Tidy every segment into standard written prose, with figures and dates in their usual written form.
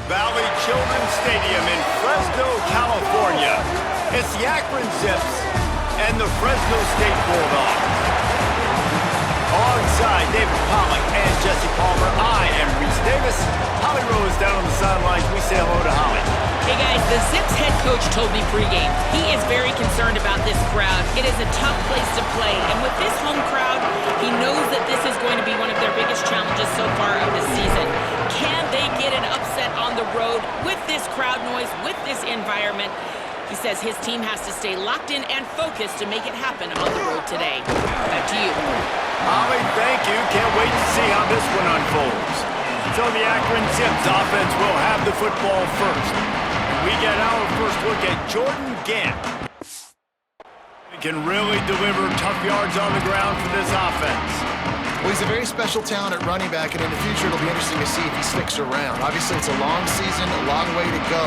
Valley Children's Stadium in Fresno, California. It's the Akron Zips and the Fresno State Bulldogs. Alongside David Pollock and Jesse Palmer, I am Reese Davis. Holly Rose down on the sidelines. We say hello to Holly. Hey guys, the Zips head coach told me pregame he is very concerned about this crowd. It is a tough place to play, and with this home crowd, he knows that this is going to be one of their biggest challenges so far of the season. Can they get an upset on the road with this crowd noise, with this environment? He says his team has to stay locked in and focused to make it happen on the road today. Back to you. Holly, thank you. Can't wait to see how this one unfolds. So the Akron Zips offense will have the football first. We get our first look at Jordan Gant. He can really deliver tough yards on the ground for this offense. Well, he's a very special talent at running back, and in the future it'll be interesting to see if he sticks around. Obviously, it's a long season, a long way to go.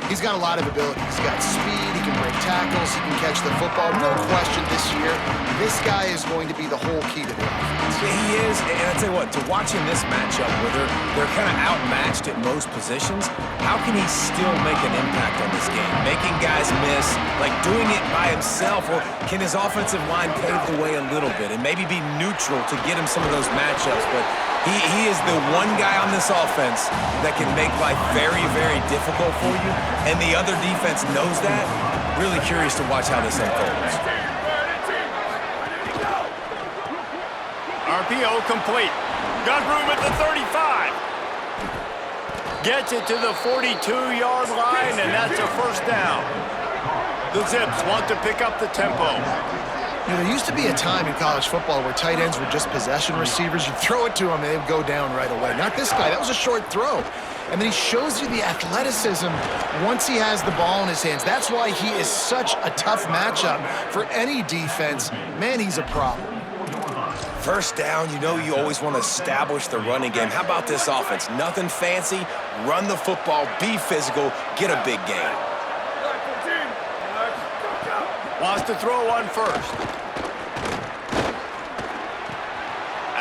He's got a lot of ability. He's got speed, he can break tackles, he can catch the football. No question this year, this guy is going to be the whole key to the offense. He is, and I tell you what, to watch in this matchup where they're kind of outmatched at most positions, how can he still make an impact on this game? Making guys miss, like doing it by himself, or can his offensive line pave the way a little bit and maybe be neutral to get him some of those matchups? But he is the one guy on this offense that can make life very, very difficult for you, and the other defense knows that. Really curious to watch how this unfolds. RPO complete. Got room at the 35. Gets it to the 42-yard line, and that's a first down. The Zips want to pick up the tempo. You know, there used to be a time in college football where tight ends were just possession receivers. You throw it to them, and they'd go down right away. Not this guy. That was a short throw. And then he shows you the athleticism once he has the ball in his hands. That's why he is such a tough matchup for any defense. Man, he's a problem. First down, you know you always want to establish the running game. How about this offense? Nothing fancy. Run the football, be physical, get a big gain. Wants to throw one first.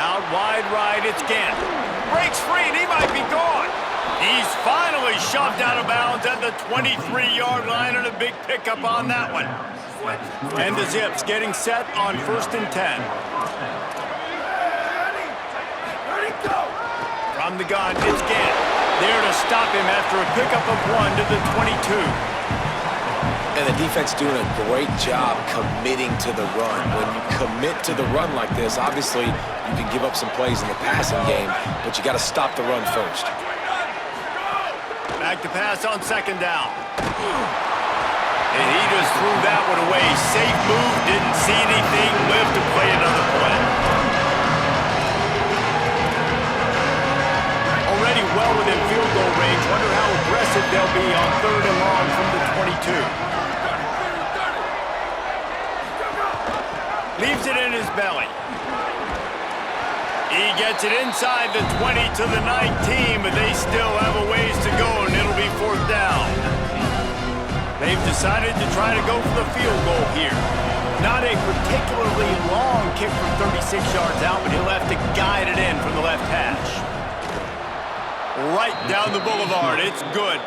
Out wide right, it's Gant. Breaks free, and he might be gone. He's finally shoved out of bounds at the 23-yard line, and a big pickup on that one. And the Zips getting set on 1st and 10. From the gun, it's Gant. There to stop him after a pickup of 1 to the 22. And the defense doing a great job committing to the run. When you commit to the run like this, obviously you can give up some plays in the passing game, but you got to stop the run first. Back to pass on 2nd down. And he just threw that one away. Safe move, didn't see anything, lived to play another play. Already well within field goal range. Wonder how aggressive they'll be on 3rd and long from the 22. Leaves it in his belly. He gets it inside the 20 to the 19, but they still have a ways to go, and it'll be 4th down. They've decided to try to go for the field goal here. Not a particularly long kick from 36 yards out, but he'll have to guide it in from the left hash. Right down the boulevard, it's good.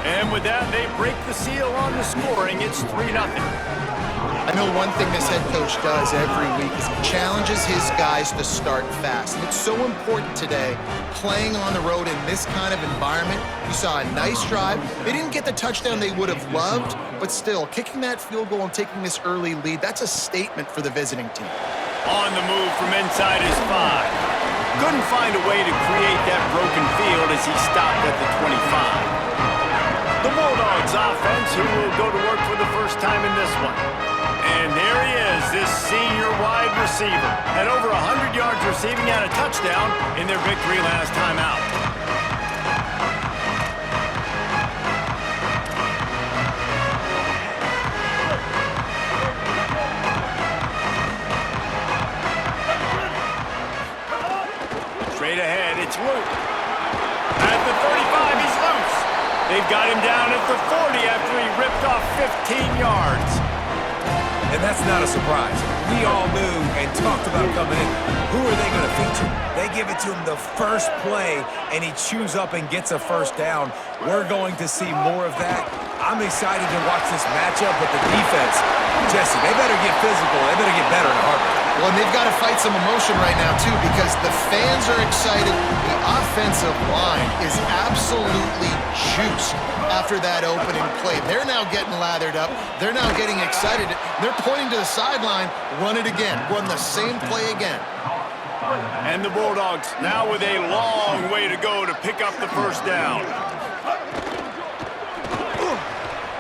And with that, they break the seal on the scoring. It's 3-0. I know one thing this head coach does every week is he challenges his guys to start fast. And it's so important today, playing on the road in this kind of environment. You saw a nice drive. They didn't get the touchdown they would have loved, but still, kicking that field goal and taking this early lead, that's a statement for the visiting team. On the move from inside his 5. Couldn't find a way to create that broken field as he stopped at the 25. The Bulldogs offense, who will go to work for the first time in this one. And there he is, this senior wide receiver. At over 100 yards receiving and a touchdown in their victory last time out. Straight ahead, it's Luke. At the 35, he's loose. They've got him down at the 40 after he ripped off 15 yards. And that's not a surprise. We all knew and talked about coming in. Who are they going to feature? They give it to him the first play, and he chews up and gets a first down. We're going to see more of that. I'm excited to watch this matchup, but the defense, Jesse, they better get physical. They better get better in a heartbeat. Well, and they've got to fight some emotion right now, too, because the fans are excited. The offensive line is absolutely juiced after that opening play. They're now getting lathered up. They're now getting excited. They're pointing to the sideline, run it again, run the same play again. And the Bulldogs now with a long way to go to pick up the first down.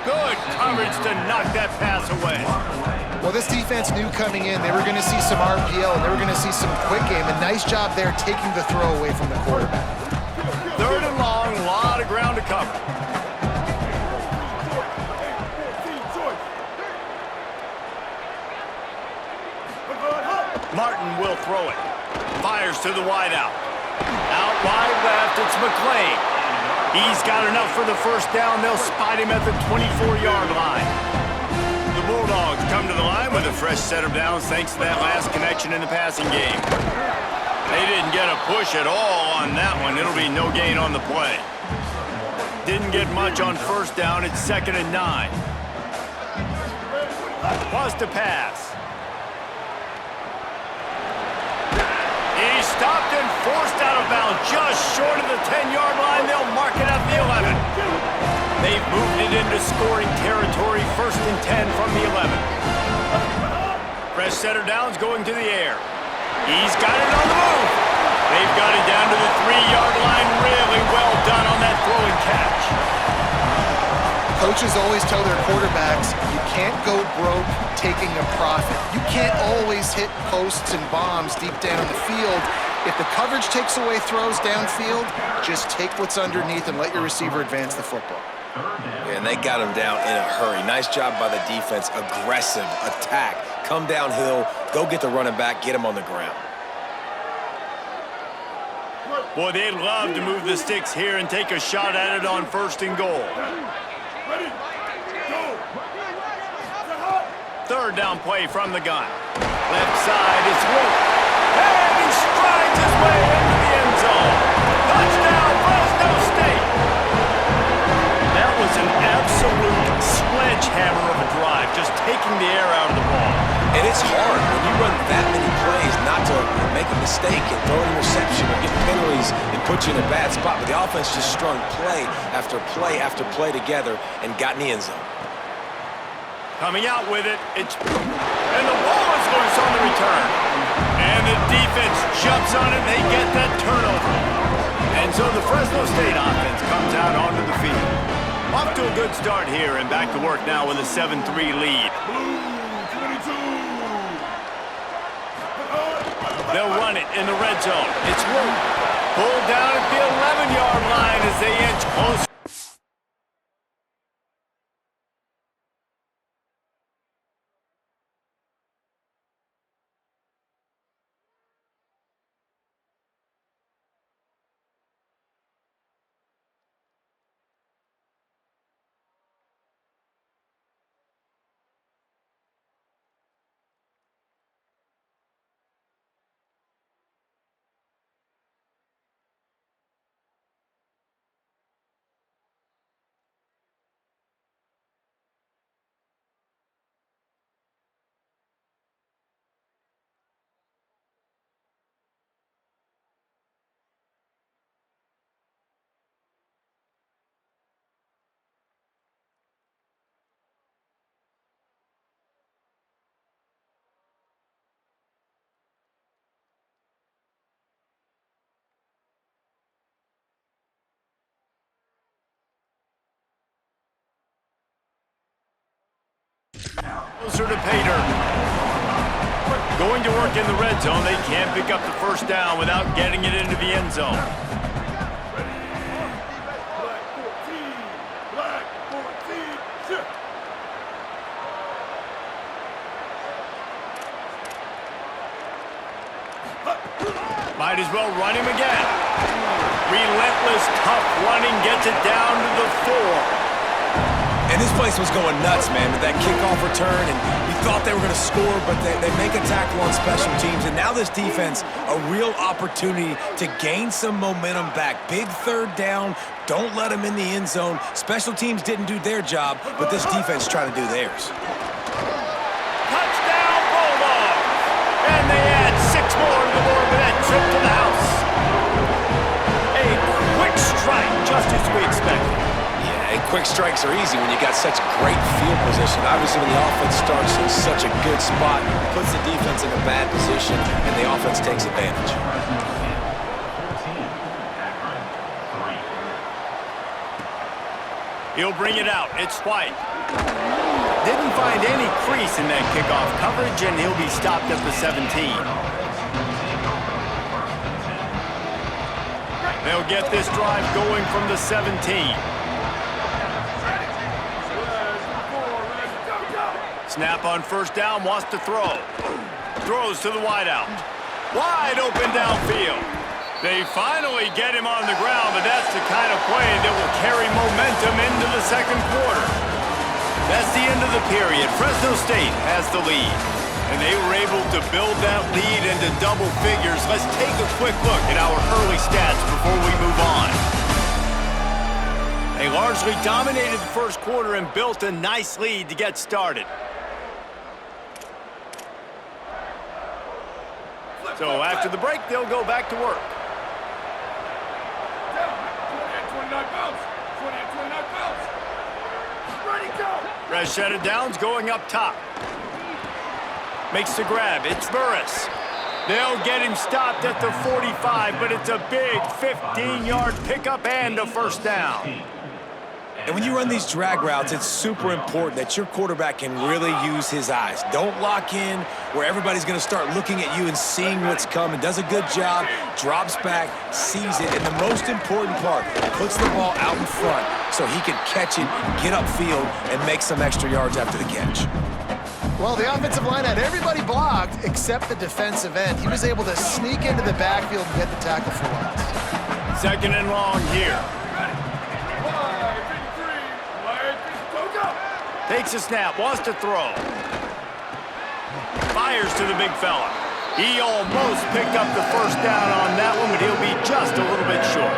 Good coverage to knock that pass away. Well, this defense knew coming in they were going to see some RPO and they were going to see some quick game. A nice job there taking the throw away from the quarterback. Third and long, a lot of ground to cover. Martin will throw it. Fires to the wideout. Out wide left, it's McClain. He's got enough for the first down. They'll spot him at the 24-yard line. The Bulldogs come to the line with a fresh set of downs thanks to that last connection in the passing game. They didn't get a push at all on that one. It'll be no gain on the play. Didn't get much on first down. It's 2nd and 9. Wants to pass. He's stopped and forced out of bounds just short of the 10-yard line. They'll mark it at the 11. They've moved it into scoring territory, 1st and 10 from the 11. Fresh set of downs going to the air. He's got it on the move. They've got it down to the 3-yard line. Really well done on that throw and catch. Coaches always tell their quarterbacks, you can't go broke taking a profit. You can't always hit posts and bombs deep down in the field. If the coverage takes away throws downfield, just take what's underneath and let your receiver advance the football. Yeah, and they got him down in a hurry. Nice job by the defense. Aggressive attack. Come downhill, go get the running back, get him on the ground. Boy, they'd love to move the sticks here and take a shot at it on 1st and goal. Third down play from the gun. Left side, it's Root. And he strides his way into the end zone. Touchdown, Fresno State. That was an absolute sledgehammer of a drive, just taking the air out of the ball. And it's hard when you run that many plays not to make a mistake and throw an interception or get penalties and put you in a bad spot. But the offense just strung play after play after play together and got in the end zone. Coming out with it, and the ball is loose on the return. And the defense jumps on it, they get that turnover. And so the Fresno State offense comes out onto the field. Off to a good start here and back to work now with a 7-3 lead. They'll run it in the red zone. It's Root. Pulled down at the 11-yard line as they inch closer. Closer to pay dirt. Going to work in the red zone. They can't pick up the first down without getting it into the end zone. Might as well run him again. Relentless, tough running gets it down to the 4. And this place was going nuts, man, with that kickoff return, and you thought they were going to score, but they make a tackle on special teams, and now this defense, a real opportunity to gain some momentum back. Big third down, don't let them in the end zone. Special teams didn't do their job, but this defense trying to do theirs. Touchdown, Bulldogs! And they add 6 more to the board with that trip to the house. A quick strike, just as we expected. And quick strikes are easy when you got such great field position. Obviously, when the offense starts in such a good spot, puts the defense in a bad position, and the offense takes advantage. He'll bring it out. It's White. Didn't find any crease in that kickoff coverage, and he'll be stopped at the 17. They'll get this drive going from the 17. Snap on first down, wants to throw. Throws to the wideout. Wide open downfield. They finally get him on the ground, but that's the kind of play that will carry momentum into the second quarter. That's the end of the period. Fresno State has the lead, and they were able to build that lead into double figures. Let's take a quick look at our early stats before we move on. They largely dominated the first quarter and built a nice lead to get started. So after the break, they'll go back to work. 29 pounds. Ready, go. Fresh set of downs going up top. Makes the grab. It's Burris. They'll get him stopped at the 45, but it's a big 15-yard pickup and a first down. And when you run these drag routes, it's super important that your quarterback can really use his eyes. Don't lock in where everybody's going to start looking at you and seeing what's coming. Does a good job, drops back, sees it, and the most important part, puts the ball out in front so he can catch it, get upfield, and make some extra yards after the catch. Well, the offensive line had everybody blocked except the defensive end. He was able to sneak into the backfield and get the tackle for once. Second and long here. Takes a snap, wants to throw. Fires to the big fella. He almost picked up the first down on that one, but he'll be just a little bit short.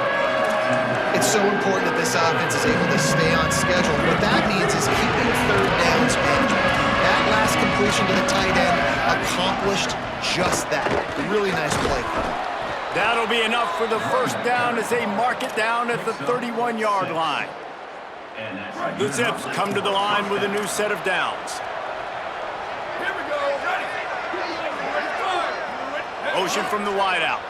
It's so important that this offense is able to stay on schedule. What that means is keeping third downs management. That last completion to the tight end accomplished just that. Really nice play. That'll be enough for the first down as they mark it down at the 31-yard line. The Zips come to the line with a new set of downs. Here we go. Ready. Motion from the wideout.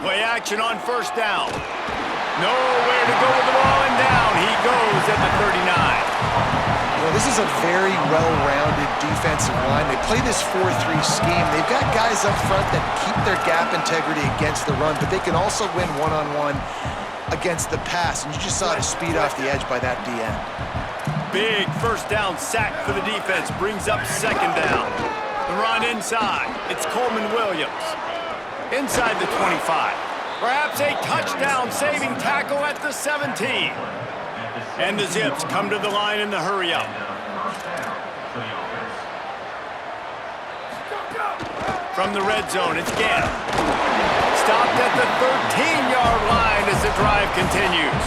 Play action on first down. Nowhere to go with the ball, and down he goes at the 39. Well, this is a very well-rounded defensive line. They play this 4-3 scheme. They've got guys up front that keep their gap integrity against the run, but they can also win one-on-one against the pass, and you just saw the speed off the edge by that DN. Big first down sack for the defense, brings up second down. The run inside. It's Coleman Williams. Inside the 25. Perhaps a touchdown-saving tackle at the 17. And the Zips come to the line in the hurry-up. From the red zone, it's Gant. Stopped at the 13-yard line as the drive continues.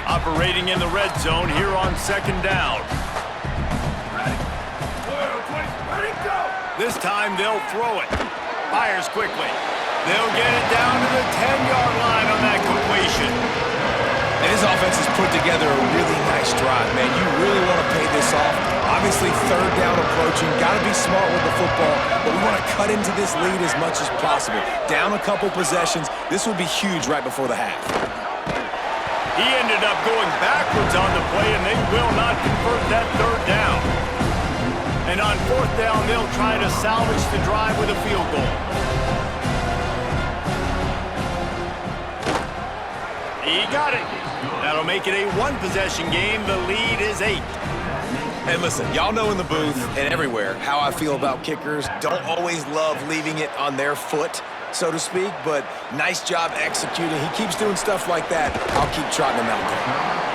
Operating in the red zone here on second down. This time they'll throw it. Fires quickly. They'll get it down to the 10-yard line on that completion. And his offense has put together a really nice drive, man. You really want to pay this off. Obviously, third down approaching. Got to be smart with the football, but we want to cut into this lead as much as possible. Down a couple possessions. This will be huge right before the half. He ended up going backwards on the play, and they will not convert that third down. And on fourth down, they'll try to salvage the drive with a field goal. He got it. That'll make it a one-possession game. The lead is 8. And listen, y'all know in the booth and everywhere how I feel about kickers. Don't always love leaving it on their foot, so to speak, but nice job executing. He keeps doing stuff like that. I'll keep trotting him out there.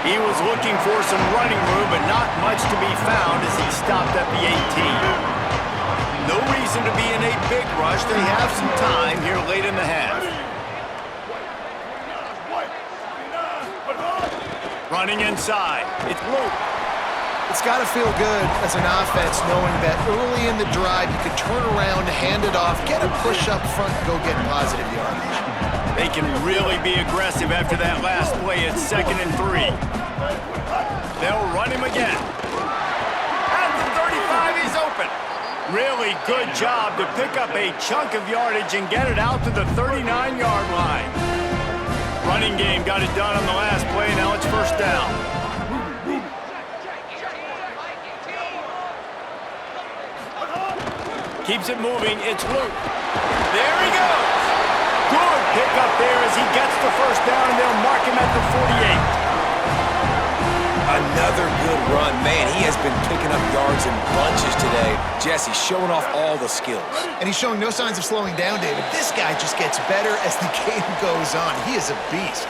He was looking for some running room, but not much to be found as he stopped at the 18. No reason to be in a big rush. They have some time here late in the half. Running inside. It's Luke. It's got to feel good as an offense knowing that early in the drive you can turn around, hand it off, get a push up front, and go get positive yardage. They can really be aggressive after that last play. It's 2nd and 3. They'll run him again. At the 35, he's open. Really good job to pick up a chunk of yardage and get it out to the 39-yard line. Running game got it done on the last play. Now it's 1st down. Keeps it moving. It's Luke. There he goes. Good pickup there as he gets the 1st down, and they'll mark him at the 48. Another good run. Man, he has been picking up yards in bunches today. Jesse showing off all the skills. And he's showing no signs of slowing down, David. This guy just gets better as the game goes on. He is a beast.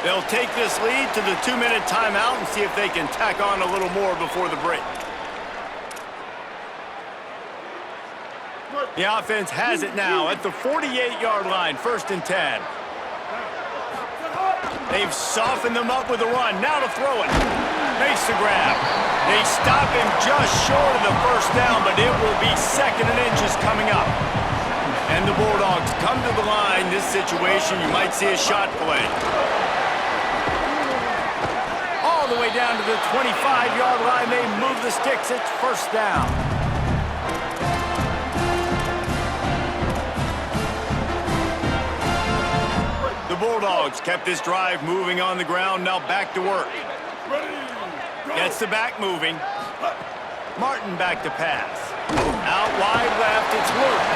They'll take this lead to the 2-minute timeout and see if they can tack on a little more before the break. The offense has it now at the 48-yard line, 1st and 10. They've softened them up with a run. Now to throw it. Makes the grab. They stop him just short of the 1st down, but it will be 2nd and inches coming up. And the Bulldogs come to the line. This situation, you might see a shot play. All the way down to the 25-yard line. They move the sticks. It's 1st down. The Bulldogs kept this drive moving on the ground, now back to work. Gets the back moving. Martin back to pass. Out wide left, it's Luke.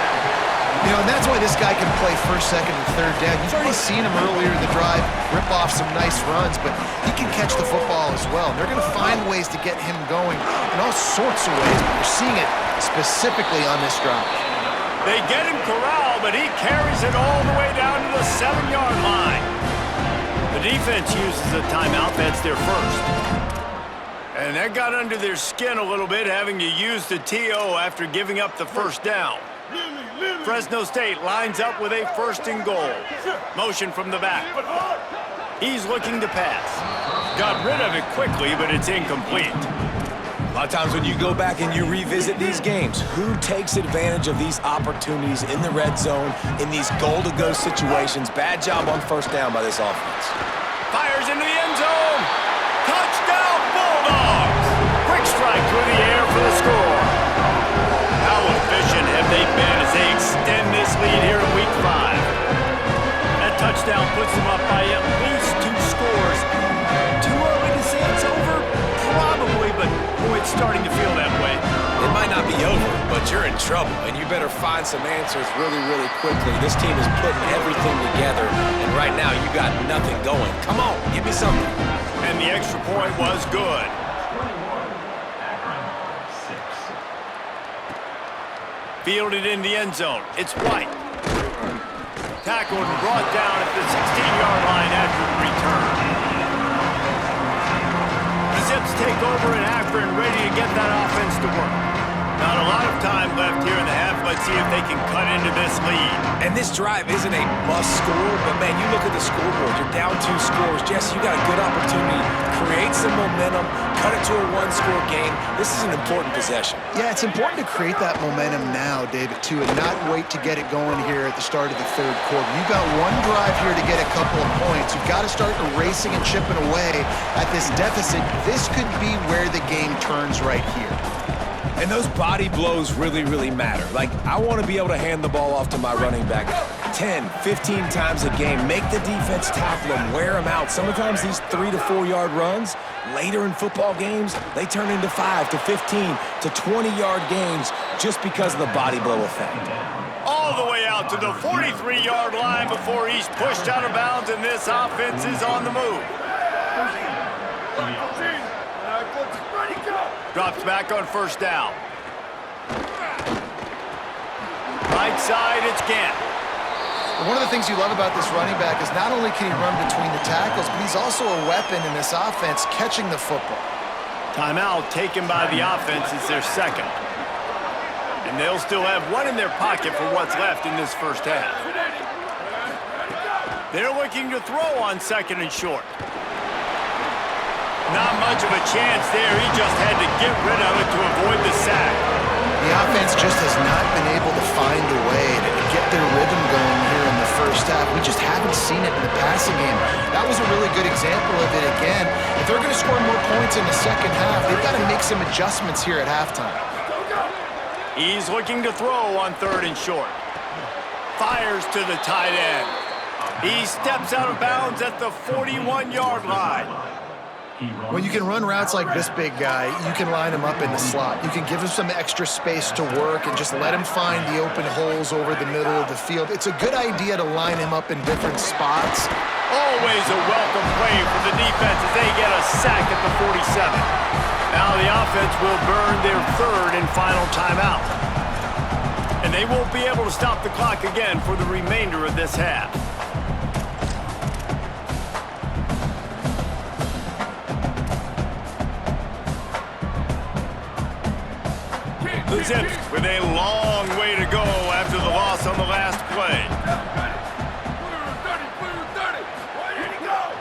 You know, and that's why this guy can play 1st, 2nd, and 3rd down. You've already seen him earlier in the drive rip off some nice runs, but he can catch the football as well. And they're going to find ways to get him going in all sorts of ways, but you're seeing it specifically on this drive. They get him corralled, but he carries it all the way down to the 7-yard line. The defense uses a timeout. That's their 1st. And that got under their skin a little bit, having to use the TO after giving up the 1st down. Fresno State lines up with a 1st and goal. Motion from the back. He's looking to pass. Got rid of it quickly, but it's incomplete. A lot of times when you go back and you revisit these games, who takes advantage of these opportunities in the red zone, in these goal-to-go situations? Bad job on 1st down by this offense. Fires into the end zone. Touchdown, Bulldogs. Quick strike through the air for the score. How efficient have they been as they extend this lead here in Week 5? That touchdown puts them up by at least 2 scores. Too early to say it's over? Probably, but boy, it's starting to feel that way. It might not be over, but you're in trouble, and you better find some answers really, really quickly. This team is putting everything together, and right now you got nothing going. Come on, give me something. And the extra point was good. Fielded in the end zone. It's White. Tackled and brought down at the 16-yard line after the return. The Zips take over in Akron, ready to get that offense to work. Not a lot of time left here in the half. Let's see if they can cut into this lead. And this drive isn't a must score, but man, you look at the scoreboard, you're down 2 scores. Jesse, you got a good opportunity. Create some momentum, cut it to a 1-score game. This is an important possession. Yeah, it's important to create that momentum now, David, too, and not wait to get it going here at the start of the 3rd quarter. You've got one drive here to get a couple of points. You've got to start erasing and chipping away at this deficit. This could be where the game turns right here. And those body blows really, really matter. Like, I want to be able to hand the ball off to my running back 10, 15 times a game. Make the defense tackle them, wear them out. Sometimes these 3 to 4 yard runs, later in football games, they turn into 5 to 15 to 20-yard games just because of the body blow effect. All the way out to the 43-yard line before he's pushed out of bounds, and this offense is on the move. Ready, go! Drops back on first down. Right side, it's Gant. One of the things you love about this running back is not only can he run between the tackles, but he's also a weapon in this offense catching the football. Timeout taken by the offense. It's their second. And they'll still have one in their pocket for what's left in this first half. They're looking to throw on second and short. Not much of a chance there. He just had to get rid of it to avoid the sack. The offense just has not been able to find a way to get their rhythm going here in the first half. We just haven't seen it in the passing game. That was a really good example of it again. If they're going to score more points in the second half, they've got to make some adjustments here at halftime. He's looking to throw on third and short. Fires to the tight end. He steps out of bounds at the 41-yard line. When you can run routes like this big guy, you can line him up in the slot. You can give him some extra space to work and just let him find the open holes over the middle of the field. It's a good idea to line him up in different spots. Always a welcome play for the defense as they get a sack at the 47. Now the offense will burn their third and final timeout. And they won't be able to stop the clock again for the remainder of this half. The Zips with a long way to go after the loss on the last play.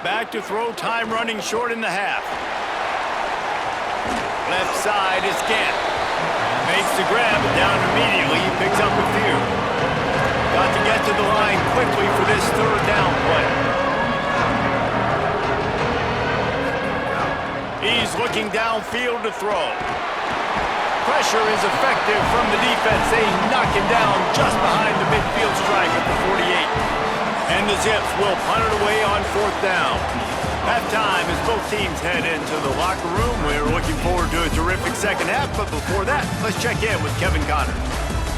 Back to throw, time running short in the half. Left side is Gant. Makes the grab, but down immediately. He picks up a few. Got to get to the line quickly for this third down play. He's looking downfield to throw. Pressure is effective from the defense. They knock him down just behind the midfield stripe at the 48. And the Zips will punt it away on fourth down. Halftime as both teams head into the locker room. We're looking forward to a terrific second half, but before that, let's check in with Kevin Connors.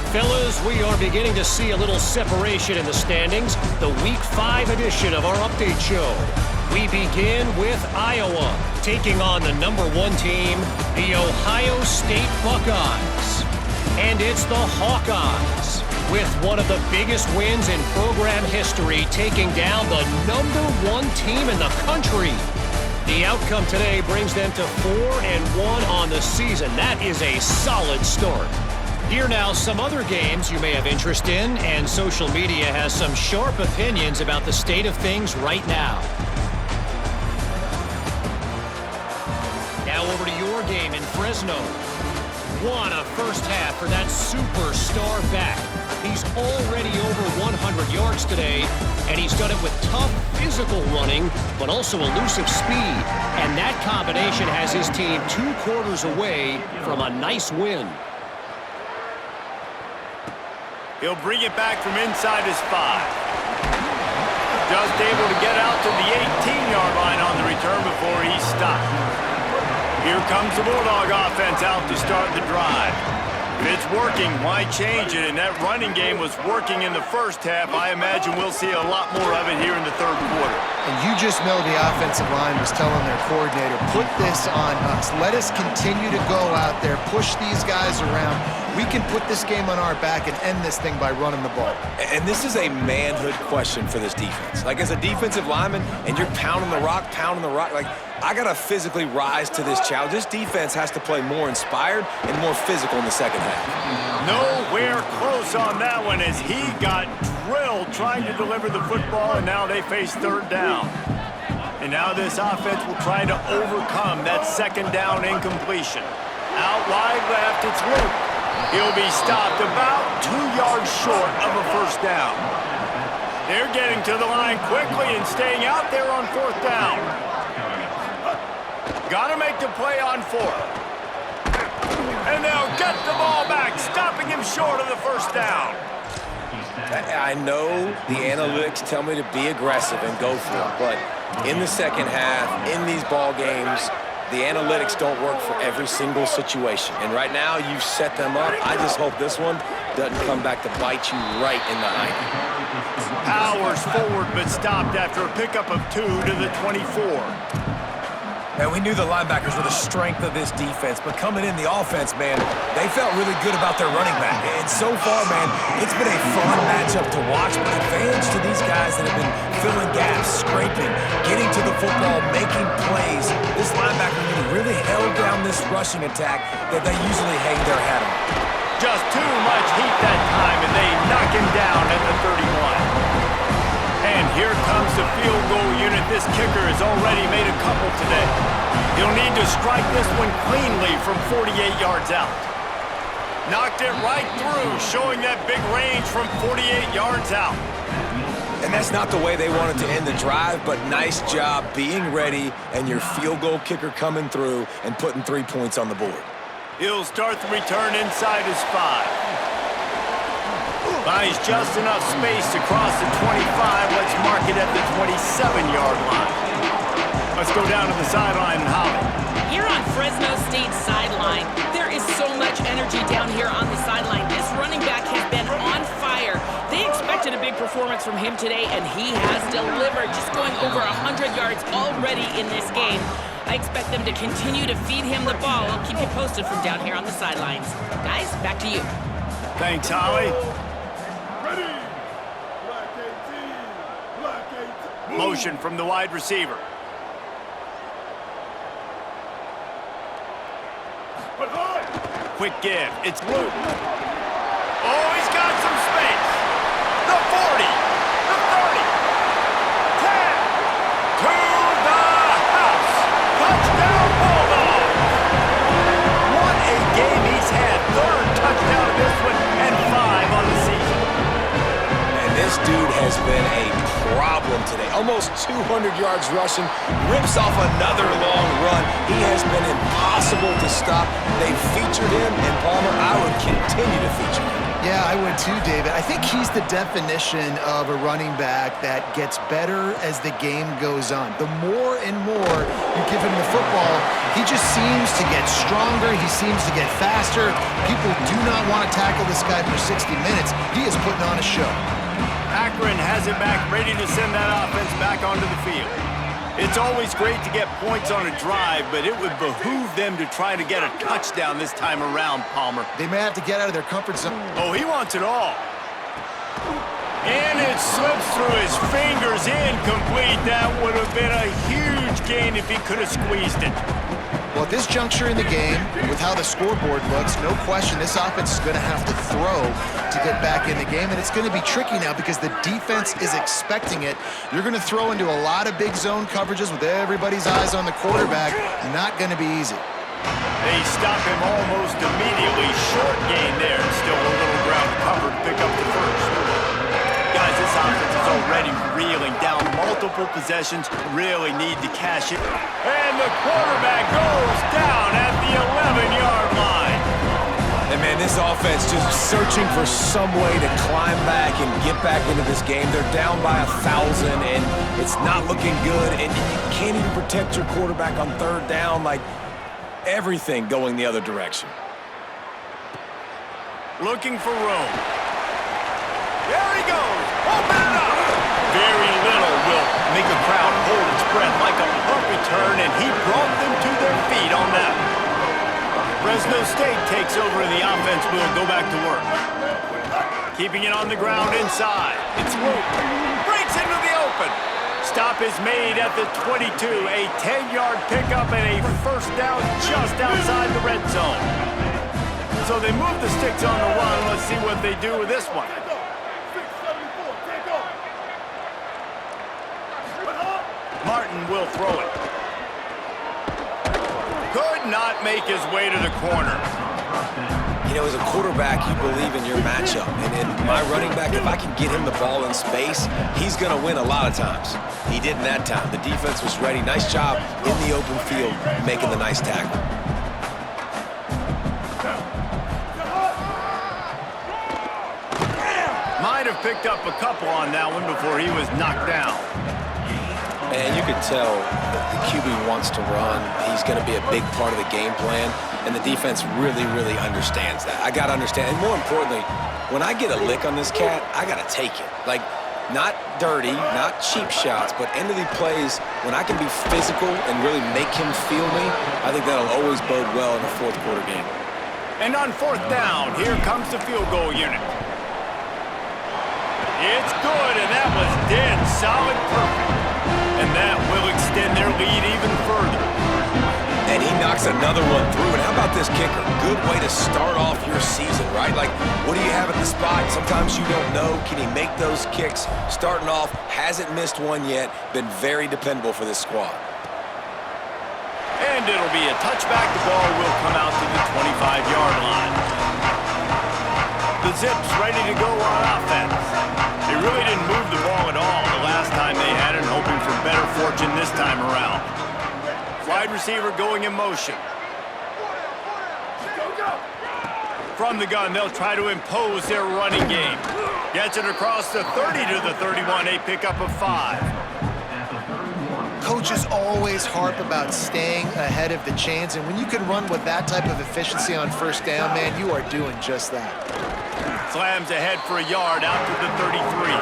Fellas, we are beginning to see a little separation in the standings. The Week 5 edition of our update show. We begin with Iowa, taking on the #1 team, the Ohio State Buckeyes. And it's the Hawkeyes, with one of the biggest wins in program history, taking down the #1 team in the country. The outcome today brings them to 4-1 on the season. That is a solid start. Here now, some other games you may have interest in, and social media has some sharp opinions about the state of things right now. Now over to your game in Fresno. What a first half for that superstar back. He's already over 100 yards today, and he's done it with tough physical running, but also elusive speed. And that combination has his team 2 quarters away from a nice win. He'll bring it back from inside his 5. Just able to get out to the 18-yard line on the return before he's stopped. Here comes the Bulldog offense out to start the drive. If it's working, why change it? And that running game was working in the first half. I imagine we'll see a lot more of it here in the third quarter. And you just know the offensive line was telling their coordinator, put this on us. Let us continue to go out there, push these guys around. We can put this game on our back and end this thing by running the ball. And this is a manhood question for this defense. Like, as a defensive lineman, and you're pounding the rock, like, I got to physically rise to this challenge. This defense has to play more inspired and more physical in the second half. Nowhere close on that one as he got drilled trying to deliver the football, and now they face third down. And now this offense will try to overcome that second down incompletion. Out wide left, it's Luke. He'll be stopped about 2 yards short of a first down. They're getting to the line quickly and staying out there on fourth down. Got to make the play on fourth. And they'll get the ball back, stopping him short of the first down. I know the analytics tell me to be aggressive and go for it, but in the second half, in these ball games, the analytics don't work for every single situation. And right now, you've set them up. I just hope this one doesn't come back to bite you right in the eye. Powers forward, but stopped after a pickup of 2 to the 24. And we knew the linebackers were the strength of this defense, but coming in the offense, man, they felt really good about their running back. And so far, man, it's been a fun matchup to watch, but advantage to these guys that have been filling gaps, scraping, getting to the football, making plays. This linebacker really held down this rushing attack that they usually hang their hat on. Just too much heat that time, and they knock him down at the 31. And here comes the field goal unit. This kicker has already made a couple today. He'll need to strike this one cleanly from 48 yards out. Knocked it right through, showing that big range from 48 yards out. And that's not the way they wanted to end the drive, but nice job being ready and your field goal kicker coming through and putting 3 points on the board. He'll start the return inside his 5. Buys just enough space to cross the 25. Let's mark it at the 27-yard line. Let's go down to the sideline and Holly. Here on Fresno State's sideline, there is so much energy down here on the sideline. This running back has been on fire. They expected a big performance from him today, and he has delivered, just going over 100 yards already in this game. I expect them to continue to feed him the ball. I'll keep you posted from down here on the sidelines. Guys, back to you. Thanks, Holly. Ready! Black 18! Black 18! Motion from the wide receiver. But high! Quick give. It's Luke. Oh, he's got some space. The 40. The 30. 10. To the house. Touchdown, Bulldogs. What a game he's had. Third touchdown of this one and 5 on the season. And this dude has been a problem today. Almost 200 yards rushing, rips off another long run. He has been impossible to stop. They've featured him, and Palmer, I would continue to feature him. Yeah, I would too, David. I think he's the definition of a running back that gets better as the game goes on. The more and more you give him the football, he just seems to get stronger. He seems to get faster. People do not want to tackle this guy for 60 minutes. He is putting on a show. Akron has it back, ready to send that offense back onto the field. It's always great to get points on a drive, but it would behoove them to try to get a touchdown this time around, Palmer. They may have to get out of their comfort zone. Oh, he wants it all. And it slips through his fingers, incomplete. That would have been a huge gain if he could have squeezed it. Well, at this juncture in the game, with how the scoreboard looks, no question this offense is going to have to throw to get back in the game, and it's going to be tricky now because the defense is expecting it. You're going to throw into a lot of big zone coverages with everybody's eyes on the quarterback. Not going to be easy. They stop him almost immediately. Short gain there, and still a little ground covered. Pick up the first. Guys, this offense is already reeling down multiple possessions. Really need to cash it. And the quarterback goes down at the 11-yard line. And man, this offense just searching for some way to climb back and get back into this game. They're down by 1,000, and it's not looking good. And you can't even protect your quarterback on third down. Like, everything going the other direction. Looking for room. There he goes. Open it up. Very little will make a crowd hold its breath like a punt return, and he brought them to their feet on that. Fresno State takes over, and the offense will go back to work. Keeping it on the ground inside. It's Luke. Breaks into the open. Stop is made at the 22. A 10-yard pickup and a first down just outside the red zone. So they move the sticks on the run. Let's see what they do with this one. Martin will throw it. Could not make his way to the corner. You know, as a quarterback, you believe in your matchup. And in my running back, if I can get him the ball in space, he's going to win a lot of times. He didn't that time. The defense was ready. Nice job in the open field, making the nice tackle. Might have picked up a couple on that one before he was knocked down. And you could tell that the QB wants to run. He's going to be a big part of the game plan, and the defense really, really understands that. I got to understand, and more importantly, when I get a lick on this cat, I got to take it. Like, Not dirty, not cheap shots, but end-of-the plays when I can be physical and really make him feel me. I think that'll always bode well in a fourth quarter game. And on fourth down, here comes the field goal unit. It's good, and that was dead solid perfect. And that will extend their lead even further. And he knocks another one through. And how about this kicker? Good way to start off your season, right? Like, what do you have at the spot? Sometimes you don't know. Can he make those kicks? Starting off, hasn't missed one yet. Been very dependable for this squad. And it'll be a touchback. The ball will come out to the 25-yard line. The Zips ready to go on offense. They really didn't move the ball at all the last time they had it, hoping for better fortune this time around. Wide receiver going in motion. From the gun, they'll try to impose their running game. Gets it across the 30 to the 31, a pickup of 5. Coaches always harp about staying ahead of the chains, and when you can run with that type of efficiency on first down, man, you are doing just that. Slams ahead for a yard out to the 33.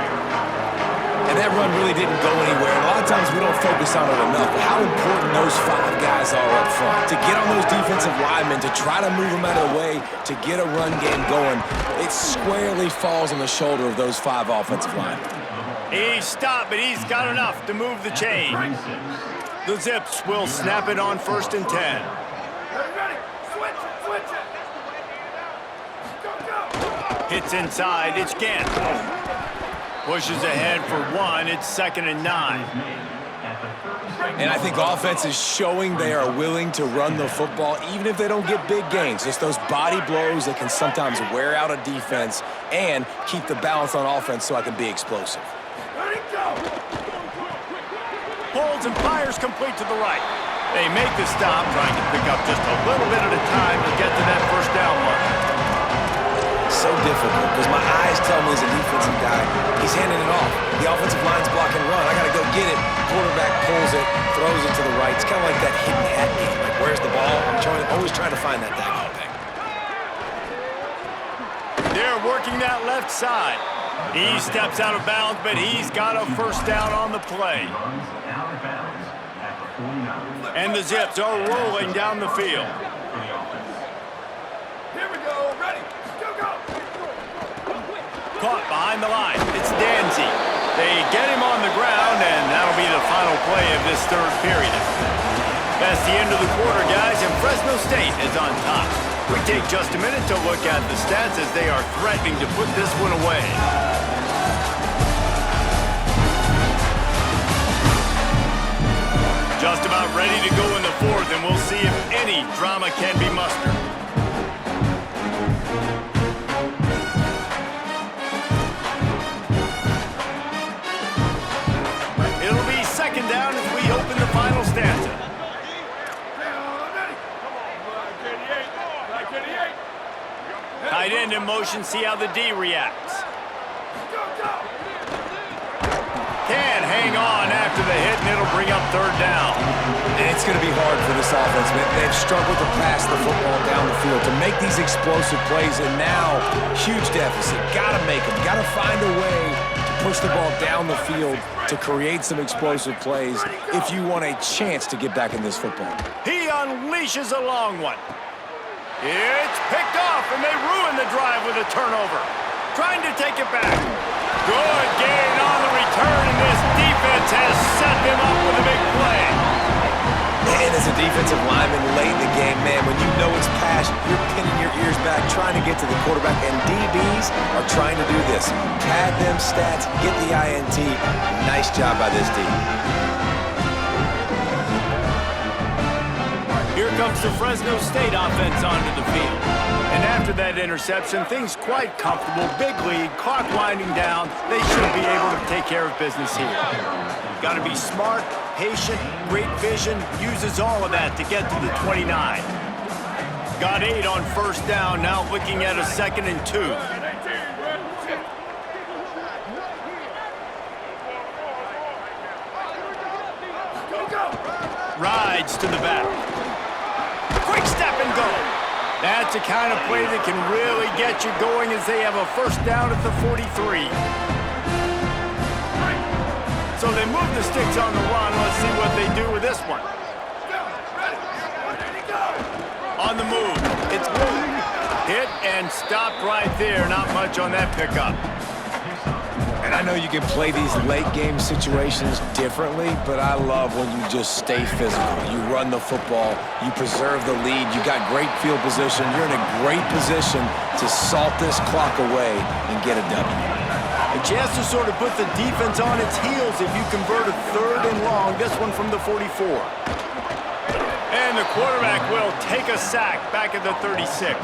And that run really didn't go anywhere. And a lot of times we don't focus on it enough. But how important those 5 guys are up front. To get on those defensive linemen, to try to move them out of the way, to get a run game going, it squarely falls on the shoulder of those 5 offensive linemen. He's stopped, but he's got enough to move the chain. The Zips will snap it on 1st and 10. Ready. Switch it. Go. Hits inside, it's Gant. Pushes ahead for 1, it's 2nd and 9. And I think offense is showing they are willing to run the football, even if they don't get big gains. Just those body blows that can sometimes wear out a defense and keep the balance on offense so I can be explosive. Ready, go. Holds and fires complete to the right. They make the stop, trying to pick up just a little bit at a time to get to that first down mark. So difficult because my eyes tell me as a defensive guy, he's handing it off. The offensive line's blocking run. I got to go get it. Quarterback pulls it, throws it to the right. It's kind of like that hidden hat game. Like, where's the ball? I'm always trying to find that diagonal thing. They're working that left side. He steps out of bounds, but he's got a first down on the play. And the Zips are rolling down the field. Here we go. Ready. Go. Caught behind the line. It's Danzy. They get him on the ground, and that'll be the final play of this 3rd period. That's the end of the quarter, guys, and Fresno State is on top. We take just a minute to look at the stats as they are threatening to put this one away. Just about ready to go in the 4th, and we'll see if any drama can be mustered. It'll be 2nd down as we open the final stanza. Ready. Black 88. Tight end in motion, see how the D reacts. Go. Can hang on after the hit, and it'll bring up 3rd down. And it's going to be hard for this offense, man. They've struggled to pass the football down the field, to make these explosive plays, and now, huge deficit. Got to make them. Got to find a way to push the ball down the field to create some explosive plays if you want a chance to get back in this football. He unleashes a long one. It's picked off, and they ruin the drive with a turnover. Trying to take it back. Good gain on the return, and this defense has set them up with a big play. And as a defensive lineman late in the game, man, when you know it's pass, you're pinning your ears back, trying to get to the quarterback, and DBs are trying to do this. Pad them stats, get the INT. Nice job by this D. Here comes the Fresno State offense onto the field. And after that interception, things quite comfortable. Big lead, clock winding down. They should be able to take care of business here. Got to be smart, patient, great vision. Uses all of that to get to the 29. Got 8 on first down, now looking at a 2nd and 2. Rides to the back. Quick step and go. That's the kind of play that can really get you going as they have a first down at the 43. So they move the sticks on the run. Let's see what they do with this one. On the move, it's Luke. Hit and stopped right there. Not much on that pickup. And I know you can play these late game situations differently, but I love when you just stay physical. You run the football, you preserve the lead, you got great field position, you're in a great position to salt this clock away and get a W. A chance to sort of put the defense on its heels if you convert a 3rd and long. This one from the 44. And the quarterback will take a sack back at the 36.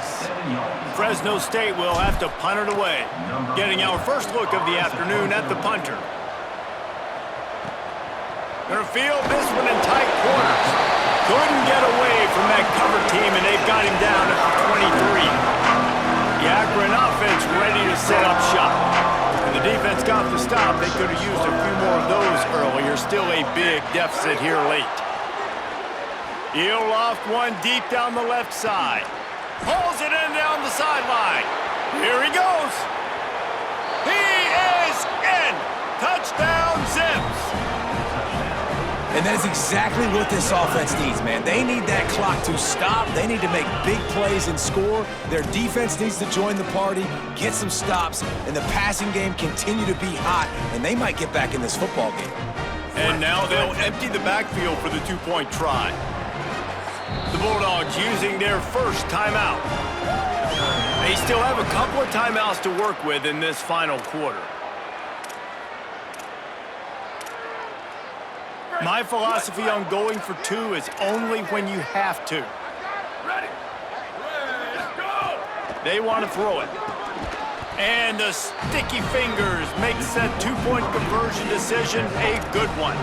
Fresno State will have to punt it away. Getting our first look of the afternoon at the punter. Gonna field this one in tight quarters. Couldn't get away from that cover team, and they've got him down at the 23. The Akron offense ready to set up shop. And the defense got the stop. They could have used a few more of those earlier. Still a big deficit here late. He'll loft one deep down the left side. Pulls it in down the sideline. Here he goes. He is in. Touchdown, Zips. And that is exactly what this offense needs, man. They need that clock to stop. They need to make big plays and score. Their defense needs to join the party, get some stops, and the passing game continue to be hot, and they might get back in this football game. And now they'll empty the backfield for the two-point try. The Bulldogs using their first timeout. They still have a couple of timeouts to work with in this final quarter. My philosophy on going for 2 is only when you have to. Ready, go! They want to throw it. And the sticky fingers makes that two-point conversion decision a good one.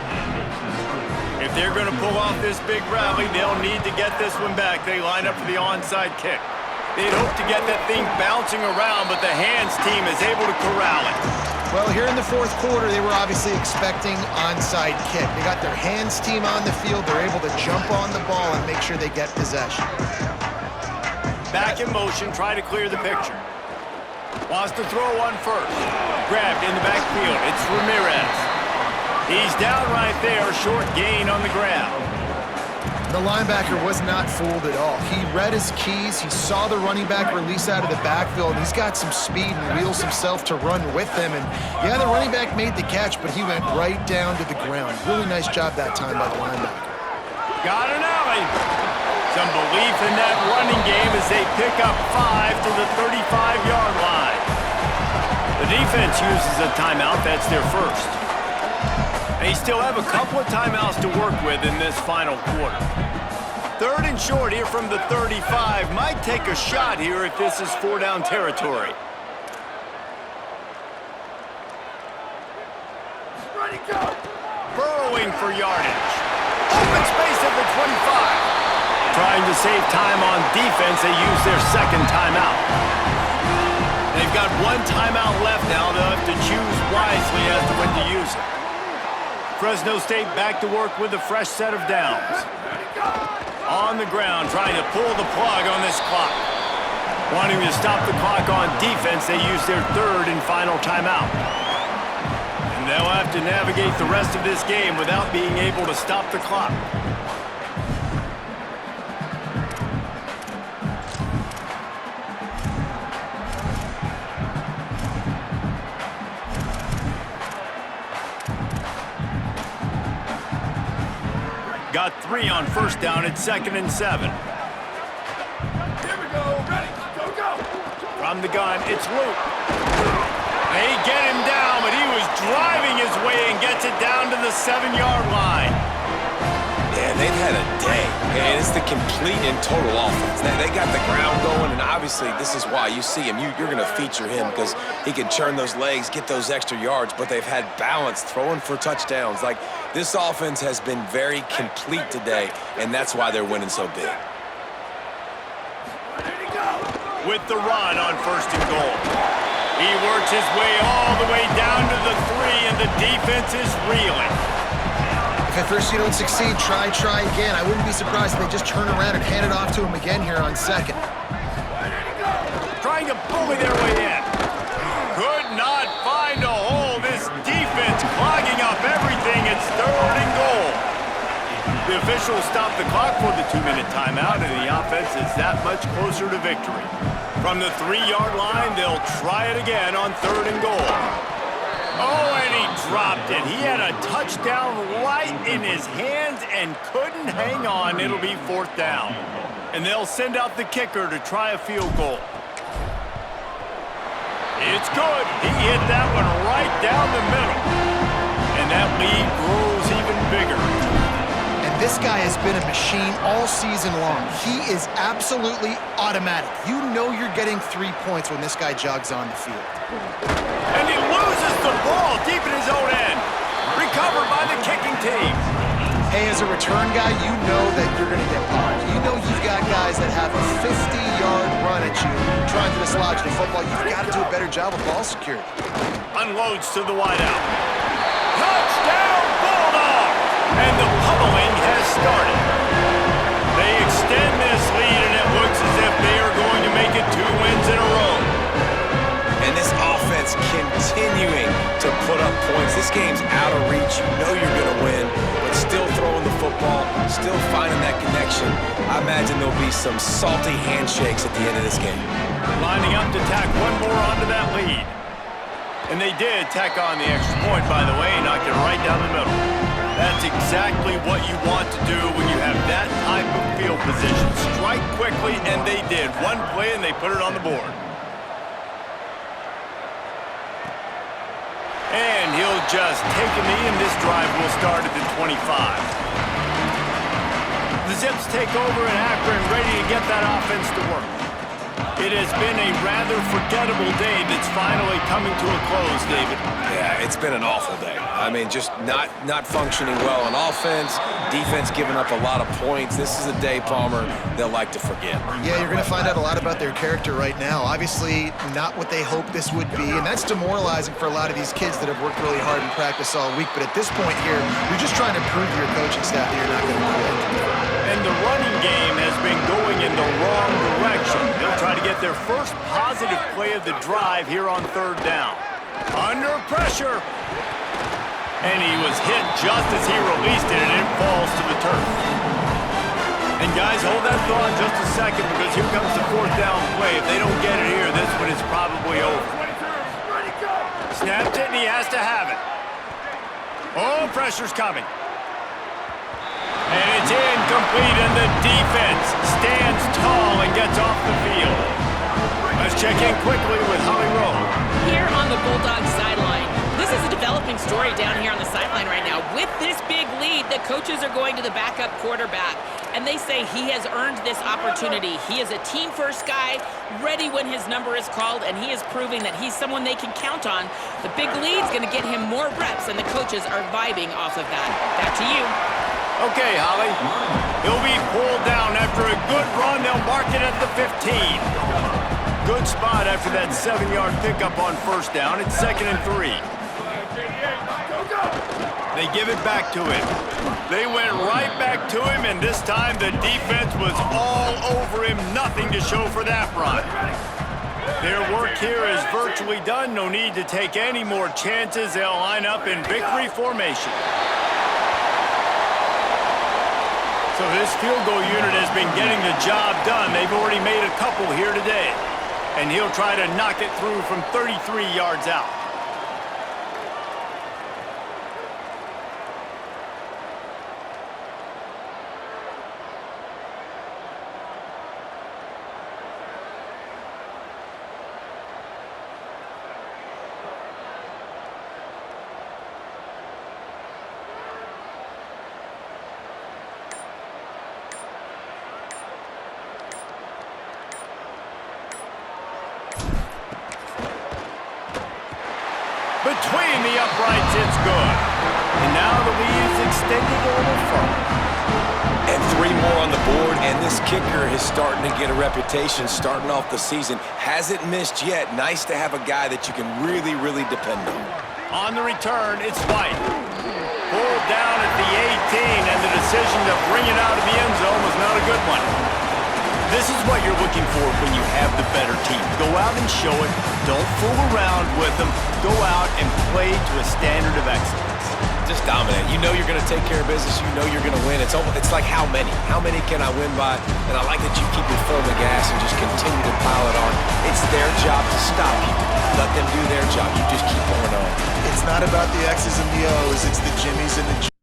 If they're going to pull off this big rally, they'll need to get this one back. They line up for the onside kick. They'd hope to get that thing bouncing around, but the hands team is able to corral it. Well, here in the 4th quarter, they were obviously expecting onside kick. They got their hands team on the field. They're able to jump on the ball and make sure they get possession. Back in motion, try to clear the picture. Wants to throw one first. Grabbed in the backfield. It's Ramirez. He's down right there, short gain on the grab. The linebacker was not fooled at all. He read his keys, he saw the running back release out of the backfield, and he's got some speed and wheels himself to run with him. And yeah, the running back made the catch, but he went right down to the ground. Really nice job that time by the linebacker. Got an alley. Some belief in that running game as they pick up 5 to the 35-yard line. The defense uses a timeout. That's their first. They still have a couple of timeouts to work with in this final quarter. 3rd and short here from the 35. Might take a shot here if this is 4-down territory. Ready, go! Burrowing for yardage. Open space at the 25. Trying to save time on defense, they use their 2nd timeout. They've got 1 timeout left now. They'll have to choose wisely as to when to use it. Fresno State back to work with a fresh set of downs. On the ground, trying to pull the plug on this clock. Wanting to stop the clock on defense, they use their 3rd and final timeout. And they'll have to navigate the rest of this game without being able to stop the clock. Got 3 on 1st down at 2nd and 7. Here we go, ready, go! From the gun, it's Luke. They get him down, but he was driving his way and gets it down to the 7-yard line. Yeah, they've had a day. And it's the complete and total offense. They got the ground going, and obviously this is why you see him. You're going to feature him because he can churn those legs, get those extra yards, but they've had balance, throwing for touchdowns. Like, this offense has been very complete today, and that's why they're winning so big. With the run on 1st and goal. He works his way all the way down to the 3, and the defense is reeling. If at first you don't succeed, try again. I wouldn't be surprised if they just turn around and hand it off to him again here on 2nd. Trying to bully their way in. Could not find a hole. This defense clogging up everything. The officials stopped the clock for the 2-minute timeout, and the offense is that much closer to victory. From the 3-yard line, they'll try it again on 3rd and goal. Oh, and he dropped it. He had a touchdown right in his hands and couldn't hang on. It'll be 4th down. And they'll send out the kicker to try a field goal. It's good. He hit that one right down the middle. And that lead grows even bigger. This guy has been a machine all season long. He is absolutely automatic. You know you're getting 3 points when this guy jogs on the field. And he loses the ball deep in his own end. Recovered by the kicking team. Hey, as a return guy, you know that you're going to get popped. You know you've got guys that have a 50-yard run at you trying to dislodge the football. You've got to do a better job of ball security. Unloads to the wideout. Touchdown, Bulldog! And the pummeling has started. They extend this lead, and it looks as if they are going to make it 2 wins in a row. And this offense continuing to put up points. This game's out of reach. You know you're going to win, but still throwing the football, still finding that connection. I imagine there'll be some salty handshakes at the end of this game. Lining up to tack one more onto that lead. And they did tack on the extra point, by the way, knocked it right down the middle. That's exactly what you want to do when you have that type of field position. Strike quickly, and they did. One play, and they put it on the board. And he'll just take a knee, and this drive will start at the 25. The Zips take over in Akron, ready to get that offense to work. It has been a rather forgettable day that's finally coming to a close, David. Yeah, it's been an awful day. I mean, just not functioning well on offense, defense giving up a lot of points. This is a day, Palmer, they'll like to forget. Yeah, you're going to find out a lot about their character right now. Obviously, not what they hoped this would be, and that's demoralizing for a lot of these kids that have worked really hard in practice all week. But at this point here, you're just trying to prove to your coaching staff that you're not going to quit. And the running game has been going in the wrong direction. They'll try to get their first positive play of the drive here on 3rd down. Under pressure. And he was hit just as he released it, and it falls to the turf. And guys, hold that thought just a second, because here comes the 4th down play. If they don't get it here, this one is probably over. Snapped it, and he has to have it. Oh, pressure's coming. And it's incomplete, and the defense stands tall and gets off the field. Let's check in quickly with Holly Rowe. Here on the Bulldogs sideline, this is a developing story down here on the sideline right now. With this big lead, the coaches are going to the backup quarterback, and they say he has earned this opportunity. He is a team-first guy, ready when his number is called, and he is proving that he's someone they can count on. The big lead's going to get him more reps, and the coaches are vibing off of that. Back to you. Okay, Holly. He'll be pulled down after a good run. They'll mark it at the 15. Good spot after that 7-yard pickup on 1st down. It's 2nd and 3. They give it back to him. They went right back to him, and this time the defense was all over him. Nothing to show for that run. Their work here is virtually done. No need to take any more chances. They'll line up in victory formation. So this field goal unit has been getting the job done. They've already made a couple here today. And he'll try to knock it through from 33 yards out. Between the uprights, it's good. And now the lead's extended a little further. And 3 more on the board, and this kicker is starting to get a reputation starting off the season. Hasn't missed yet. Nice to have a guy that you can really, really depend on. On the return, it's White. Pulled down at the 18, and the decision to bring it out of the end zone was not a good one. This is what you're looking for when you have the better team. Go out and show it. Don't fool around with them. Go out and play to a standard of excellence. Just dominate. You know you're going to take care of business. You know you're going to win. It's like how many? How many can I win by? And I like that you keep your foot on the gas and just continue to pile it on. It's their job to stop you. Let them do their job. You just keep going on. It's not about the X's and the O's. It's the Jimmies and the